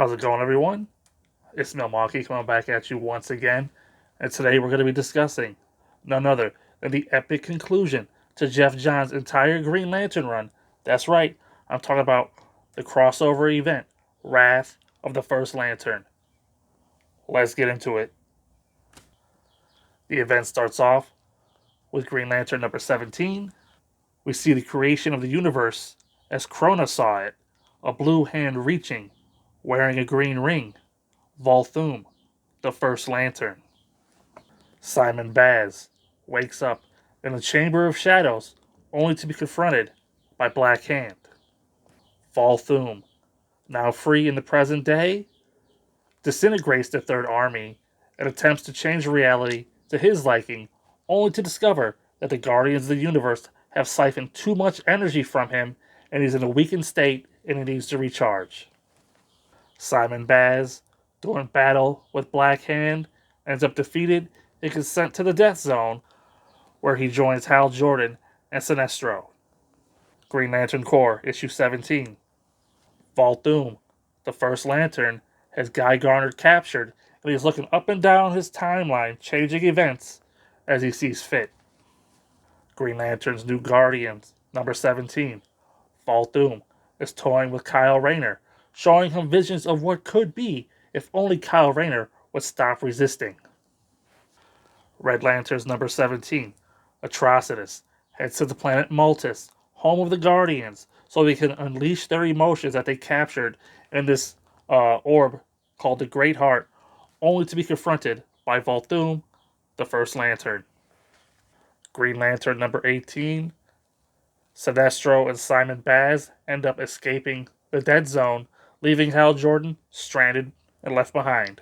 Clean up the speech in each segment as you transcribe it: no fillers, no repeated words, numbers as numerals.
How's it going, everyone? It's Milwaukee coming back at you once again, and today we're going to be discussing none other than the epic conclusion to Jeff Johns' entire Green Lantern run. That's right, I'm talking about the crossover event, Wrath of the First Lantern. Let's get into it. The event starts off with Green Lantern number 17. We see the creation of the universe as Krona saw it, a blue hand reaching, wearing a green ring, Volthoom, the First Lantern. Simon Baz wakes up in the Chamber of Shadows only to be confronted by Black Hand. Volthoom, now free in the present day, disintegrates the Third Army and attempts to change reality to his liking, only to discover that the Guardians of the Universe have siphoned too much energy from him and he's in a weakened state and he needs to recharge. Simon Baz, during battle with Black Hand, ends up defeated and gets sent to the Death Zone, where he joins Hal Jordan and Sinestro. Green Lantern Corps, issue 17. Volthoom, the First Lantern, has Guy Gardner captured, and he's looking up and down his timeline, changing events as he sees fit. Green Lantern's New Guardians, number 17. Volthoom is toying with Kyle Rayner, showing him visions of what could be if only Kyle Rayner would stop resisting. Red Lantern's number 17, Atrocitus, heads to the planet Multus, home of the Guardians, so they can unleash their emotions that they captured in this orb called the Great Heart, only to be confronted by Volthoom, the First Lantern. Green Lantern number 18, Sinestro and Simon Baz end up escaping the Dead Zone, leaving Hal Jordan stranded and left behind.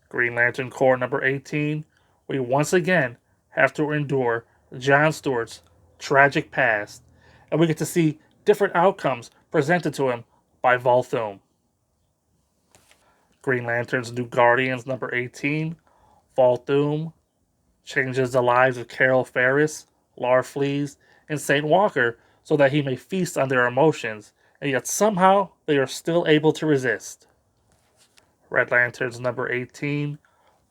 Green Lantern Corps number 18, we once again have to endure John Stewart's tragic past, and we get to see different outcomes presented to him by Volthoom. Green Lantern's New Guardians number 18, Volthoom changes the lives of Carol Ferris, Lar Flees, and St. Walker so that he may feast on their emotions, and yet somehow they are still able to resist. Red Lantern's number 18,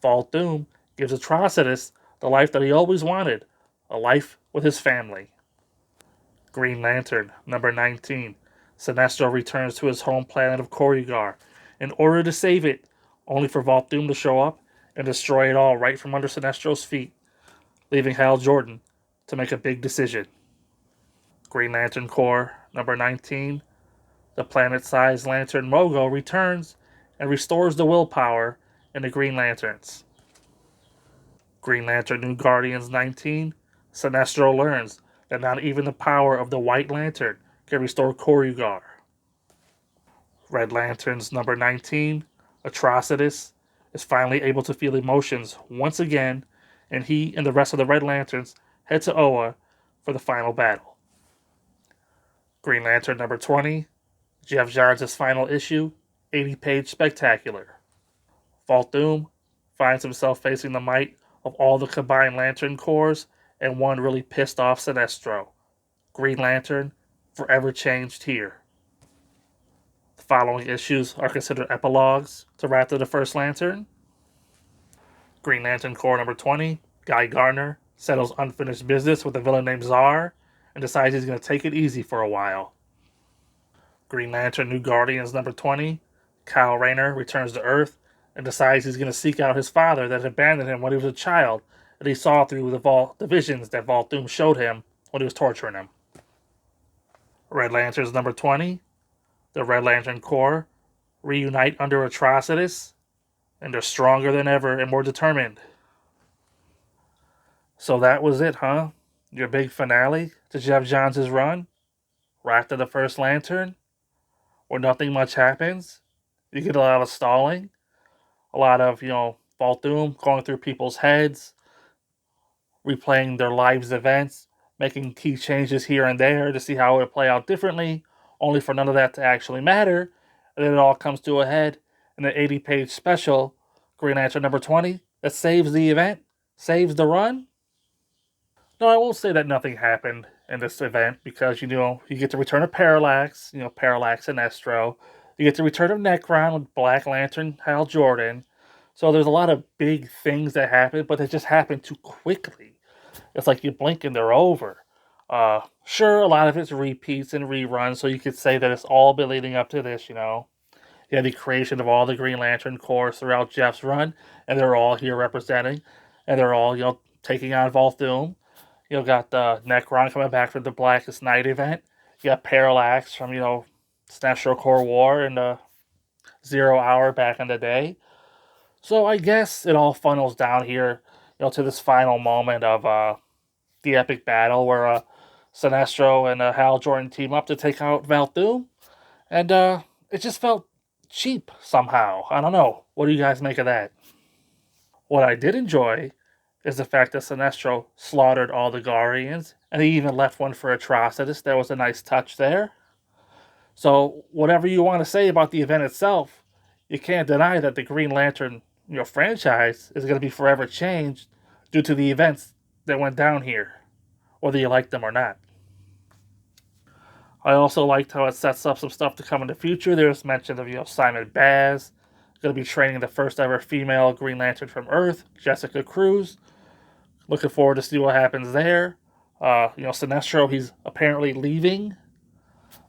Volthoom gives Atrocitus the life that he always wanted, a life with his family. Green Lantern number 19, Sinestro returns to his home planet of Korugar in order to save it, only for Volthoom to show up and destroy it all right from under Sinestro's feet, leaving Hal Jordan to make a big decision. Green Lantern Corps number 19, the planet-sized Lantern Mogo returns and restores the willpower in the Green Lanterns. Green Lantern New Guardians 19, Sinestro learns that not even the power of the White Lantern can restore Korugar. Red Lanterns number 19, Atrocitus, is finally able to feel emotions once again, and he and the rest of the Red Lanterns head to Oa for the final battle. Green Lantern number 20, Jeff Johns' final issue, 80-page spectacular. Volthoom finds himself facing the might of all the combined Lantern Corps and one really pissed off Sinestro. Green Lantern, forever changed here. The following issues are considered epilogues to Wrath of the First Lantern. Green Lantern Corps number 20, Guy Gardner settles unfinished business with a villain named Czar and decides he's going to take it easy for a while. Green Lantern New Guardians number 20, Kyle Rayner returns to Earth and decides he's going to seek out his father that had abandoned him when he was a child, that he saw through the visions that Volthoom showed him when he was torturing him. Red Lanterns number 20, the Red Lantern Corps reunite under Atrocitus, and they're stronger than ever and more determined. So that was it, huh? Your big finale to Jeff Johns' run? Wrath of the First Lantern? Where nothing much happens? You get a lot of stalling, a lot of, Volthoom going through people's heads, replaying their lives' events, making key changes here and there to see how it would play out differently, only for none of that to actually matter. And then it all comes to a head in an 80-page special, Green Lantern number 20, that saves the event, saves the run. No, I won't say that nothing happened in this event because, you get to return a Parallax, Parallax and Sinestro. You get the return of Necron with Black Lantern, Hal Jordan. So there's a lot of big things that happen, but they just happen too quickly. It's like you blink and they're over. Sure, a lot of it's repeats and reruns, so you could say that it's all been leading up to this, you know. You had the creation of all the Green Lantern Corps throughout Jeff's run, and they're all here representing, and they're all, taking on Volthoom. Got the Necron coming back from the Blackest Night event. You got Parallax from, Sinestro Corps War and Zero Hour back in the day. So I guess it all funnels down here, to this final moment of the epic battle where Sinestro and Hal Jordan team up to take out Volthoom. And it just felt cheap somehow. I don't know. What do you guys make of that? What I did enjoy is the fact that Sinestro slaughtered all the Guardians, and he even left one for Atrocitus. There was a nice touch there. So, whatever you want to say about the event itself, you can't deny that the Green Lantern, franchise is going to be forever changed due to the events that went down here, whether you like them or not. I also liked how it sets up some stuff to come in the future. There's mention of Simon Baz going to be training the first ever female Green Lantern from Earth, Jessica Cruz. Looking forward to see what happens there. Sinestro, he's apparently leaving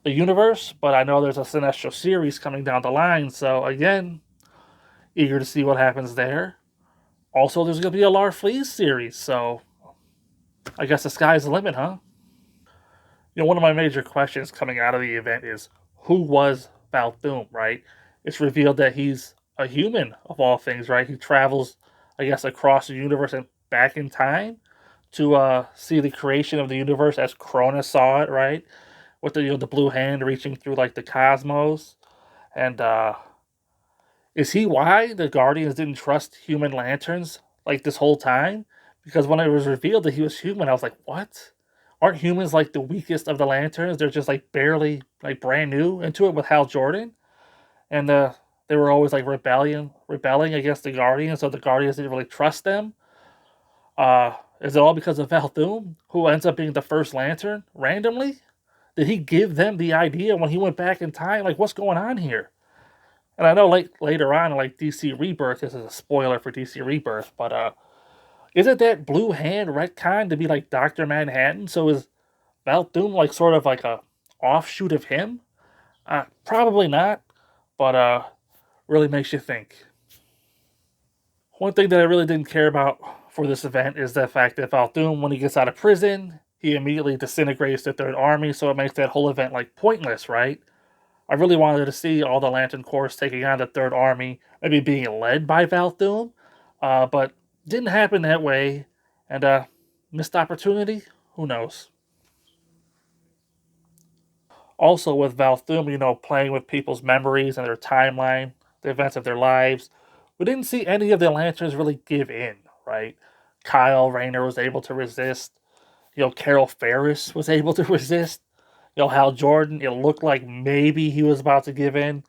the universe, but I know there's a Sinestro series coming down the line. So again, eager to see what happens there. Also, there's going to be a Larfleeze series, so I guess the sky's the limit, huh? One of my major questions coming out of the event is who was Volthoom, right? It's revealed that he's a human of all things, right? He travels, I guess, across the universe and back in time to see the creation of the universe as Cronus saw it, right? With the blue hand reaching through like the cosmos, and is he why the Guardians didn't trust human lanterns like this whole time? Because when it was revealed that he was human, I was like, what? Aren't humans like the weakest of the lanterns? They're just like barely like brand new into it with Hal Jordan, and they were always like rebelling against the Guardians, so the Guardians didn't really trust them. Is it all because of Volthoom, who ends up being the first Lantern randomly? Did he give them the idea when he went back in time? Like, what's going on here? And I know like later on, like DC Rebirth, this is a spoiler for DC Rebirth, but isn't that blue hand retcon to be like Doctor Manhattan? So is Volthoom like sort of like a offshoot of him? Probably not, but really makes you think. One thing that I really didn't care about for this event is the fact that Volthoom, when he gets out of prison, he immediately disintegrates the Third Army, so it makes that whole event like pointless, right? I really wanted to see all the Lantern Corps taking on the Third Army, maybe being led by Volthoom, but didn't happen that way. And missed opportunity? Who knows? Also, with Volthoom, playing with people's memories and their timeline, the events of their lives, we didn't see any of the Lanterns really give in, right? Kyle Rayner was able to resist. Carol Ferris was able to resist. Hal Jordan, it looked like maybe he was about to give in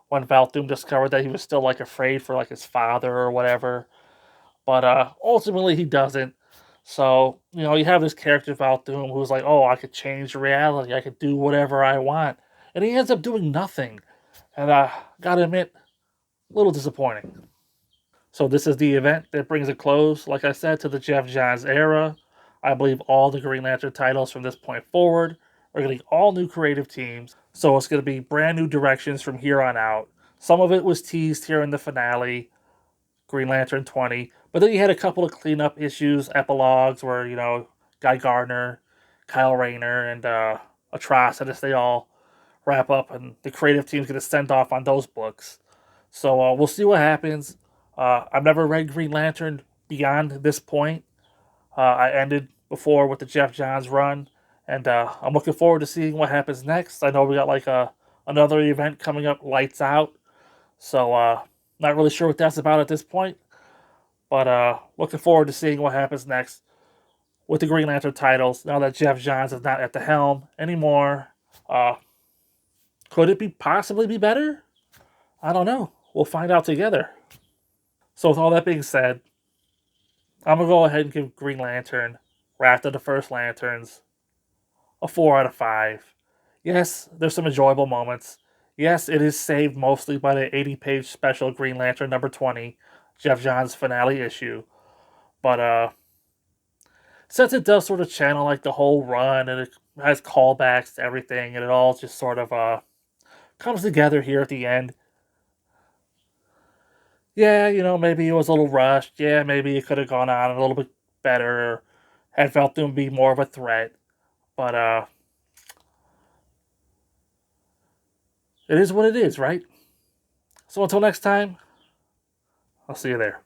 when Volthoom discovered that he was still like afraid for like his father or whatever. But ultimately he doesn't. So, you have this character Volthoom who's like, oh, I could change reality. I could do whatever I want. And he ends up doing nothing. And gotta admit, a little disappointing. So this is the event that brings a close, like I said, to the Geoff Johns era. I believe all the Green Lantern titles from this point forward are getting all new creative teams. So it's going to be brand new directions from here on out. Some of it was teased here in the finale, Green Lantern 20. But then you had a couple of cleanup issues, epilogues, where, Guy Gardner, Kyle Rayner, and Atrocitus, they all wrap up, and the creative team's going to send off on those books. So we'll see what happens. I've never read Green Lantern beyond this point. I ended before with the Geoff Johns run, and I'm looking forward to seeing what happens next. I know we got like another event coming up, Lights Out. So not really sure what that's about at this point, but looking forward to seeing what happens next with the Green Lantern titles. Now that Geoff Johns is not at the helm anymore, uh, could it be possibly be better? I don't know. We'll find out together. So with all that being said, I'm gonna go ahead and give Green Lantern, Wrath of the First Lanterns, a 4 out of 5. Yes, there's some enjoyable moments. Yes, it is saved mostly by the 80-page special Green Lantern number 20, Jeff Johns' finale issue. But since it does sort of channel like the whole run and it has callbacks to everything and it all just sort of comes together here at the end. Yeah, maybe it was a little rushed. Yeah, maybe it could have gone on a little bit better or had felt to be more of a threat. But it is what it is, right? So until next time, I'll see you there.